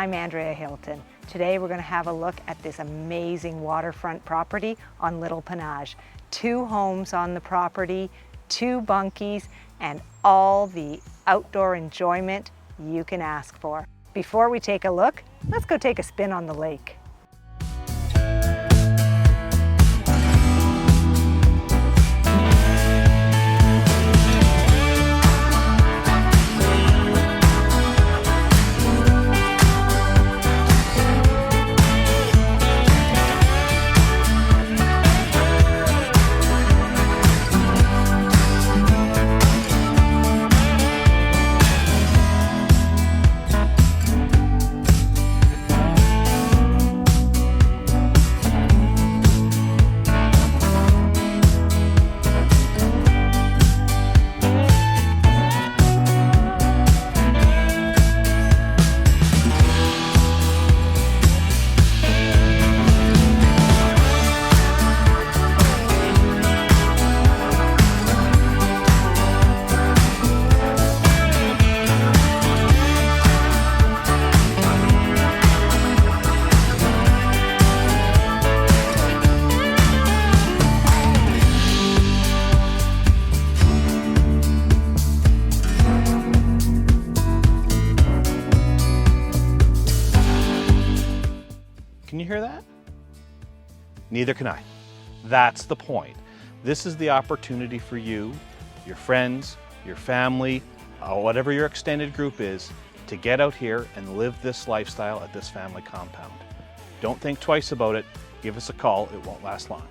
I'm Andrea Hilton. Today we're going to have a look at this amazing waterfront property on Little Penage. 2 homes on the property, 2 bunkies, and all the outdoor enjoyment you can ask for. Before we take a look, let's go take a spin on the lake. Can you hear that? Neither can I. That's the point. This is the opportunity for you, your friends, your family, whatever your extended group is, to get out here and live this lifestyle at this family compound. Don't think twice about it. Give us a call. It won't last long.